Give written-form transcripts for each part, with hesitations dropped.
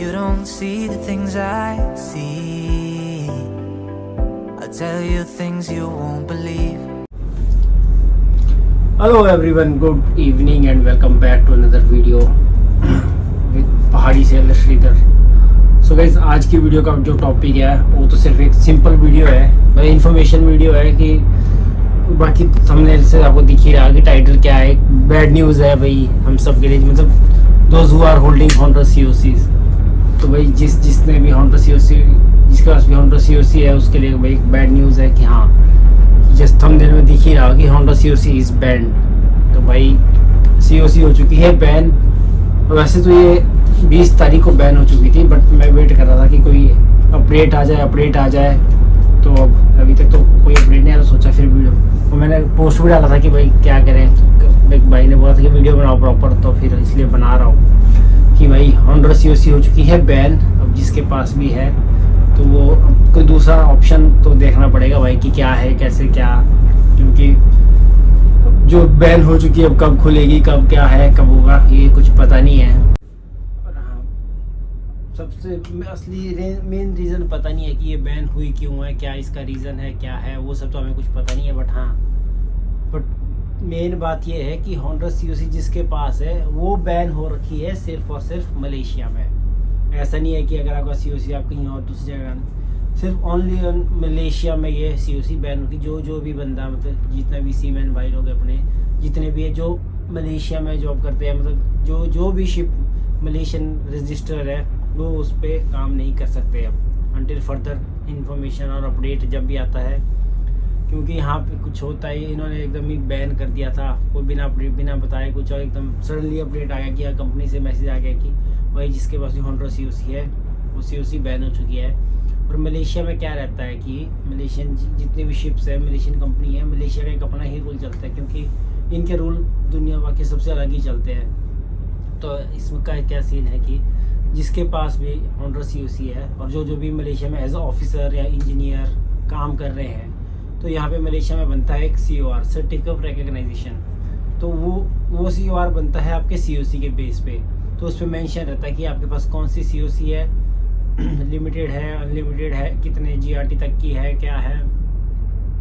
You don't see the things I see. I'll tell you things you won't believe. Hello everyone, good evening and welcome back to another video with पहाड़ी seller Shridhar. So guys, आज की video का जो topic है वो तो सिर्फ एक सिंपल वीडियो है भाई, इन्फॉर्मेशन वीडियो है कि बाकी थंबनेल से आपको दिख ही रहा कि टाइटल क्या है। बैड न्यूज़ है भाई हम सब के लिए, मतलब those who are holding Honda COCs। तो भाई जिसने भी होंडा COC, जिसके पास भी होंडा COC है उसके लिए भाई एक बैड न्यूज़ है कि हाँ, जिस थंबनेल में दिख ही रहा कि होंडा COC इज बैंड। तो भाई COC हो चुकी है बैन। वैसे तो ये 20 तारीख को बैन हो चुकी थी, बट मैं वेट कर रहा था कि कोई अपडेट आ जाए। तो अब अभी तक तो कोई अपडेट नहीं आया, तो सोचा फिर वीडियो, तो मैंने पोस्ट भी डाला था कि भाई क्या करें। एक भाई ने बोला था कि वीडियो बनाओ प्रॉपर, तो फिर इसलिए बना रहा हूँ कि भाई होंडा COC हो चुकी है बैन। अब जिसके पास भी है तो वो कोई दूसरा ऑप्शन तो देखना पड़ेगा भाई कि क्या है कैसे क्या, क्योंकि जो बैन हो चुकी है अब कब खुलेगी, कब क्या है, कब होगा, ये कुछ पता नहीं है। और हाँ, सबसे असली मेन रीज़न पता नहीं है कि ये बैन हुई क्यों है, क्या इसका रीज़न है, क्या है, वो सब तो हमें कुछ पता नहीं है। बट मेन बात ये है कि होंडा COC जिसके पास है वो बैन हो रखी है सिर्फ और सिर्फ मलेशिया में। ऐसा नहीं है कि अगर आपका COC आप कहीं और दूसरी जगह, सिर्फ ओनली मलेशिया में ये COC बैन होगी। जो भी बंदा, मतलब जितने भी सीमैन भाई लोग अपने जितने भी है जो मलेशिया में जॉब करते हैं, मतलब जो भी शिप मलेशियन रजिस्टर है वो उस पर काम नहीं कर सकते अब अनटिल फर्दर इंफॉर्मेशन और अपडेट जब भी आता है। क्योंकि यहाँ पे कुछ होता है, इन्होंने एकदम ही बैन कर दिया था, कोई बिना अपडेट बिना बताए कुछ, और एकदम सडनली अपडेट आ गया कि कंपनी से मैसेज आ गया कि भाई जिसके पास भी होंडा COC है वो COC बैन हो चुकी है। और मलेशिया में क्या रहता है कि मलेशियन जितनी भी शिप्स है, मलेशियन कंपनी है, मलेशिया का एक अपना ही रूल चलता है, क्योंकि इनके रूल दुनिया बाकी सबसे अलग ही चलते हैं। तो इसमें का क्या सीन है कि जिसके पास भी होंडा COC है और जो भी मलेशिया में एज ऑफिसर या इंजीनियर काम कर रहे हैं, तो यहाँ पे मलेशिया में बनता है एक COR, सर्टिफिकेट ऑफ रिकग्नाइजेशन। तो वो COR बनता है आपके COC के बेस पे। तो उस पर मेंशन रहता है कि आपके पास कौन सी COC है, लिमिटेड है, अनलिमिटेड है, कितने GRT तक की है, क्या है,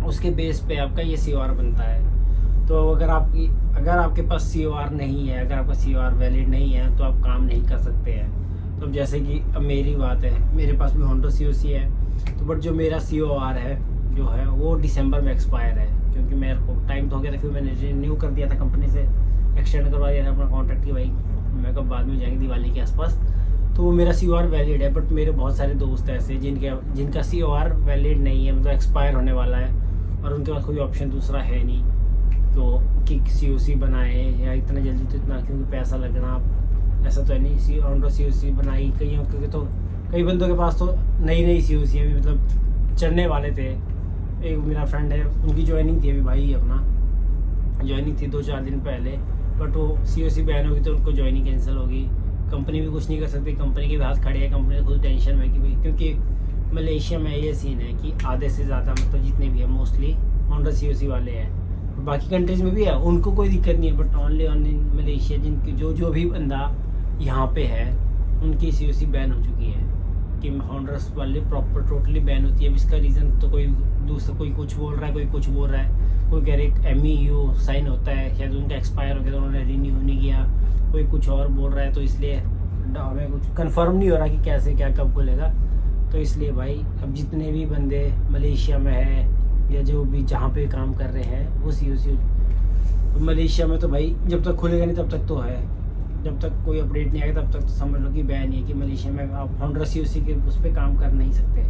उसके बेस पे आपका ये COR बनता है। तो अगर आपके पास COR नहीं है, अगर आपका COR वैलिड नहीं है तो आप काम नहीं कर सकते हैं। तो जैसे कि अब मेरी बात है, मेरे पास भी होंडा COC है, तो बट जो मेरा COR है जो है वो दिसंबर में एक्सपायर है, क्योंकि मेरे को टाइम तो हो गया था, फिर मैंने रिन्यू कर दिया था कंपनी से, एक्सटेंड करवा दिया था अपना कॉन्ट्रैक्ट की भाई मैं कब बाद में जाएंगे दिवाली के आसपास। तो वो मेरा COR वैलिड है, बट मेरे बहुत सारे दोस्त ऐसे जिनका COR वैलिड नहीं है, मतलब एक्सपायर होने वाला है, और उनके पास कोई ऑप्शन दूसरा है नहीं तो कि COC बनाए या इतना जल्दी, तो इतना क्योंकि पैसा लगना ऐसा तो है नहीं। होंडा COC बनाई कई बंदों के पास तो नई COC अभी मतलब चढ़ने वाले थे। एक मेरा फ्रेंड है, उनकी ज्वाइनिंग थी अभी भाई, अपना ज्वाइनिंग थी 2-4 दिन पहले, बट वो COC बैन होगी तो उनको ज्वाइनिंग कैंसिल होगी। कंपनी भी कुछ नहीं कर सकती, कंपनी के भी हाथ खड़े हैं, कंपनी खुद टेंशन में कि भाई, क्योंकि मलेशिया में ये सीन है कि आधे से ज़्यादा मतलब जितने भी है मोस्टली होंडा COC वाले हैं। बाकी कंट्रीज़ में भी है, उनको कोई दिक्कत नहीं है, बट ओनली मलेशिया जिनकी जो भी बंदा यहाँ पे है उनकी COC बैन हो चुकी है कि होंडा वाले प्रॉपर टोटली बैन होती है। अब इसका रीज़न तो कोई कुछ बोल रहा है, कोई कुछ बोल रहा है, कोई कह रहे MEU साइन होता है, शायद उनका एक्सपायर हो गया तो उन्होंने रिन्यू नहीं किया, कोई कुछ और बोल रहा है, तो इसलिए हमें कुछ कंफर्म नहीं हो रहा कि कैसे क्या कब खुलेगा। तो इसलिए भाई अब जितने भी बंदे मलेशिया में है या जो भी जहाँ पे काम कर रहे हैं वो COC, तो मलेशिया में तो भाई जब तक खुलेगा नहीं तब तक तो है, जब तक कोई अपडेट नहीं आएगा तब तक तो समझ लो कि बैन है कि मलेशिया में आप होंडा COC के उस पर काम कर नहीं सकते,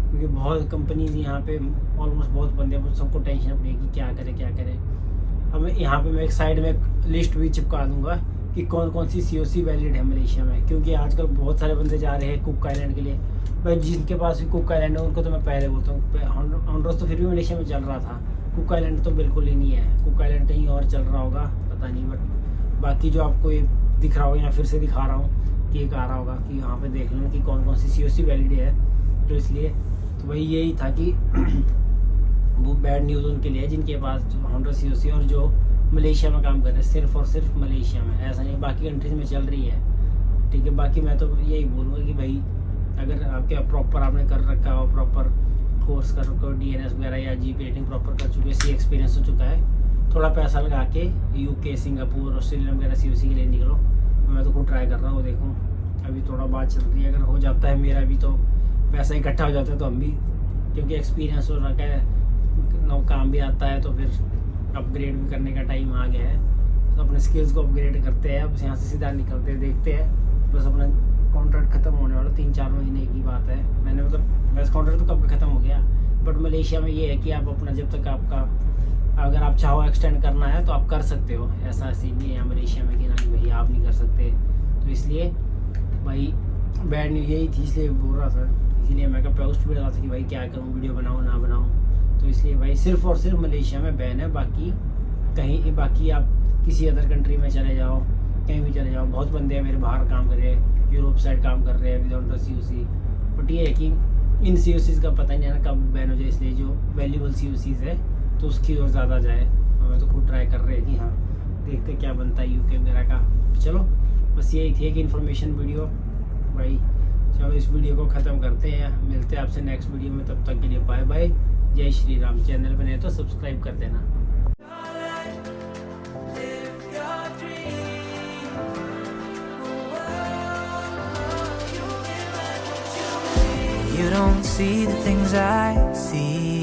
क्योंकि बहुत कंपनीज यहाँ पे ऑलमोस्ट बहुत बंदे, सबको टेंशन अपनी है कि क्या करे। अब यहाँ पे मैं एक साइड में एक लिस्ट भी चिपका दूंगा कि कौन सी COC वैलिड है मलेशिया में, क्योंकि आजकल बहुत सारे बंदे जा रहे हैं कुक आइलैंड के लिए। भाई जिनके पास भी कुक आइलैंड है उनको तो मैं पहले बोलता हूँ, होंडा तो फिर भी मलेशिया में चल रहा था, कुक आइलैंड तो बिल्कुल ही नहीं है। कुक आइलैंड कहीं और चल रहा होगा पता नहीं, बट बाकी जो आपको ये दिख रहा होगा, या फिर से दिखा रहा हूँ कि एक आ रहा होगा कि यहाँ पे देख लेना कि कौन सी COC वैलिड है। तो इसलिए तो भाई यही था कि वो बैड न्यूज़ उनके लिए जिनके पास होंडा COC और जो मलेशिया में काम कर रहे हैं, सिर्फ और सिर्फ मलेशिया में, ऐसा नहीं बाकी कंट्रीज में चल रही है। ठीक है। बाकी मैं तो यही बोलूँगा कि भाई अगर आपके प्रॉपर आपने कर रखा हो, प्रॉपर कोर्स कर रखा हो, DNS वगैरह या GP रेटिंग प्रॉपर कर चुके, सी एक्सपीरियंस हो चुका है, थोड़ा पैसा लगा के UK, सिंगापुर, ऑस्ट्रेलिया वगैरह COC के लिए निकलो। मैं तो खुद ट्राई कर रहा हूँ, देखूँ अभी थोड़ा बात चल रही है, अगर हो जाता है मेरा भी तो पैसा इकट्ठा हो जाता है तो हम भी, क्योंकि एक्सपीरियंस हो रखा है, काम भी आता है, तो फिर अपग्रेड भी करने का टाइम आ गया है। तो अपने स्किल्स को अपग्रेड करते हैं, अब यहाँ से सीधा निकलते हैं, देखते हैं। बस अपना कॉन्ट्रैक्ट ख़त्म होने वाला 3-4 महीने की बात है। मैंने मतलब वैसे कॉन्ट्रैक्ट तो कब ख़त्म हो गया, बट मलेशिया में ये है कि आप अपना जब तक आपका, अगर आप चाहो एक्सटेंड करना है तो आप कर सकते हो, ऐसा सीन नहीं है मलेशिया में कि नहीं भाई आप नहीं कर सकते। तो इसलिए भाई बैड न्यूज़ यही थी, इसलिए बोल रहा था, इसीलिए मैं क्या पोस्ट भी डाला था कि भाई क्या करूँ, वीडियो बनाऊँ ना बनाऊँ। तो इसलिए भाई सिर्फ और सिर्फ मलेशिया में बैन है, बाकी कहीं, बाकी आप किसी अदर कंट्री में चले जाओ, कहीं भी चले जाओ। बहुत बंदे हैं मेरे बाहर काम कर रहे हैं, यूरोप साइड काम कर रहे हैं विदाउट द COC, बट ये है कि इन COCs का पता नहीं है ना कब बैन हो जाए, इसलिए जो वैल्यूबल COCs है तो उसकी ओर ज़्यादा जाए। हमें तो खुद ट्राई कर रहे हैं कि हाँ देखते क्या बनता है UK वगैरह का। चलो बस यही थी एक इन्फॉर्मेशन वीडियो भाई। चलो इस वीडियो को ख़त्म करते हैं, मिलते हैं आपसे नेक्स्ट वीडियो में, तब तक के लिए बाय बाय, जय श्री राम। चैनल पर नए तो सब्सक्राइब कर देना। Live your dream. You don't see the things I see.